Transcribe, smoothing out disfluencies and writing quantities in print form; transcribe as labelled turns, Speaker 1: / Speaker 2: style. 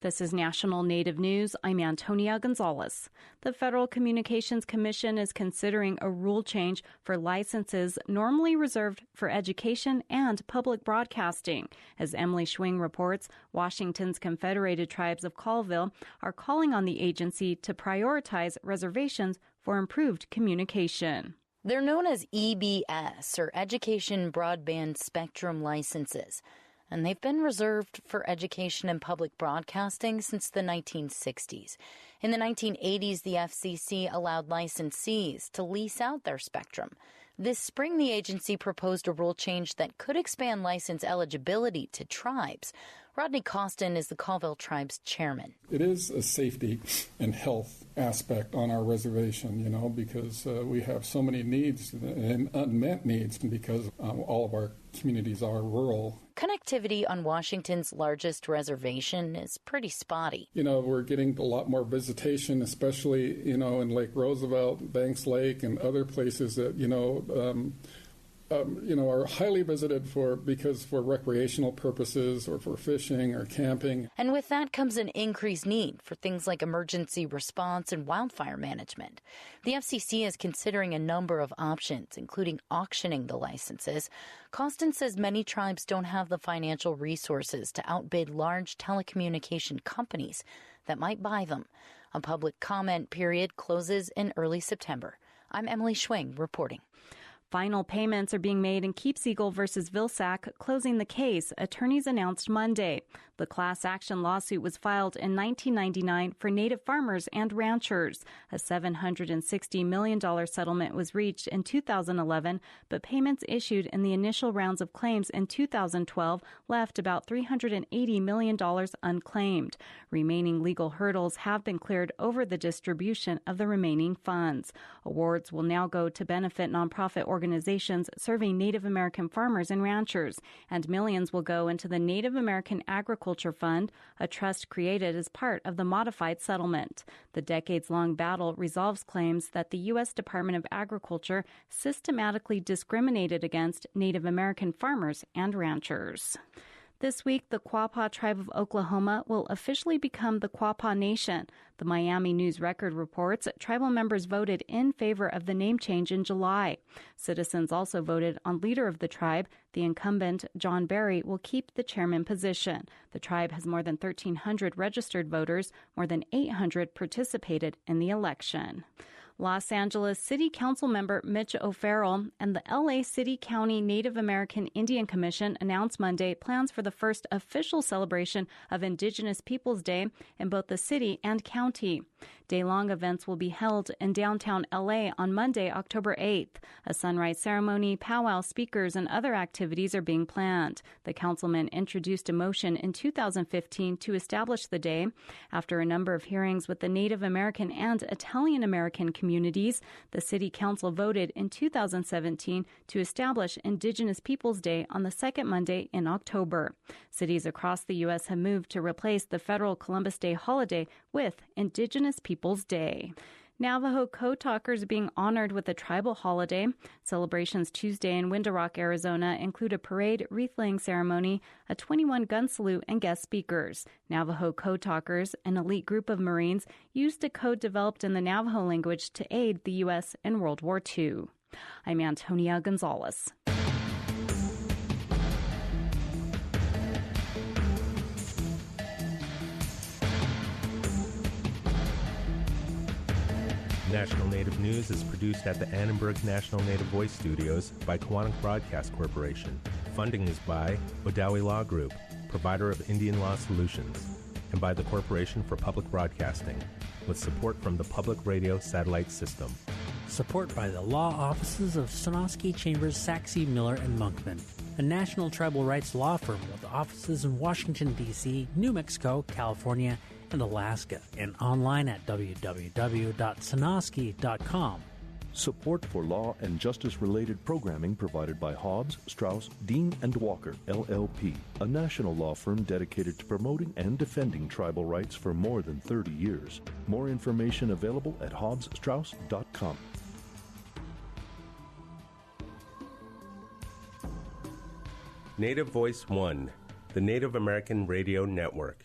Speaker 1: This is National Native News. I'm Antonia Gonzalez. The Federal Communications Commission is considering a rule change for licenses normally reserved for education and public broadcasting. As Emily Schwing reports, Washington's Confederated Tribes of Colville are calling on the agency to prioritize reservations for improved communication.
Speaker 2: They're known as EBS, or Education Broadband Spectrum Licenses, and they've been reserved for education and public broadcasting since the 1960s. In the 1980s, the FCC allowed licensees to lease out their spectrum. This spring, the agency proposed a rule change that could expand license eligibility to tribes. Rodney Costin is the Colville Tribe's chairman.
Speaker 3: It is a safety and health aspect on our reservation, because we have so many needs and unmet needs because all of our communities are rural.
Speaker 2: Connectivity on Washington's largest reservation is pretty spotty.
Speaker 3: We're getting a lot more visitation, especially, in Lake Roosevelt, Banks Lake, and other places that, are highly visited for recreational purposes or for fishing or camping.
Speaker 2: And with that comes an increased need for things like emergency response and wildfire management. The FCC is considering a number of options, including auctioning the licenses. Costin says many tribes don't have the financial resources to outbid large telecommunication companies that might buy them. A public comment period closes in early September. I'm Emily Schwing reporting.
Speaker 1: Final payments are being made in Keepseagle versus Vilsack, closing the case, attorneys announced Monday. The class action lawsuit was filed in 1999 for Native farmers and ranchers. A $760 million settlement was reached in 2011, but payments issued in the initial rounds of claims in 2012 left about $380 million unclaimed. Remaining legal hurdles have been cleared over the distribution of the remaining funds. Awards will now go to benefit nonprofit organizations serving Native American farmers and ranchers, and millions will go into the Native American Agriculture Fund, a trust created as part of the modified settlement. The decades-long battle resolves claims that the U.S. Department of Agriculture systematically discriminated against Native American farmers and ranchers. This week, the Quapaw Tribe of Oklahoma will officially become the Quapaw Nation. The Miami News Record reports tribal members voted in favor of the name change in July. Citizens also voted on leader of the tribe. The incumbent, John Berry, will keep the chairman position. The tribe has more than 1,300 registered voters. More than 800 participated in the election. Los Angeles City Council member Mitch O'Farrell and the L.A. City County Native American Indian Commission announced Monday plans for the first official celebration of Indigenous Peoples Day in both the city and county. Day-long events will be held in downtown L.A. on Monday, October 8th. A sunrise ceremony, powwow, speakers, and other activities are being planned. The councilman introduced a motion in 2015 to establish the day. After a number of hearings with the Native American and Italian American communities, the City Council voted in 2017 to establish Indigenous Peoples Day on the second Monday in October. Cities across the U.S. have moved to replace the federal Columbus Day holiday with Indigenous Peoples Day. Navajo Code Talkers are being honored with a tribal holiday. Celebrations Tuesday in Window Rock, Arizona include a parade, wreath-laying ceremony, a 21-gun salute, and guest speakers. Navajo Code Talkers, an elite group of Marines, used a code developed in the Navajo language to aid the U.S. in World War II. I'm Antonia Gonzalez.
Speaker 4: National Native News is produced at the Annenberg National Native Voice Studios by Kawanak Broadcast Corporation. Funding is by Odawi Law Group, provider of Indian law solutions, and by the Corporation for Public Broadcasting, with support from the Public Radio Satellite System.
Speaker 5: Support by the law offices of Sonosky, Chambers, Saxe, Miller, and Monkman, a national tribal rights law firm with offices in Washington, D.C., New Mexico, California, and Alaska, and online at www.sonosky.com.
Speaker 6: Support for law and justice-related programming provided by Hobbs, Strauss, Dean & Walker, LLP, a national law firm dedicated to promoting and defending tribal rights for more than 30 years. More information available at hobbsstrauss.com.
Speaker 4: Native Voice One, the Native American Radio Network.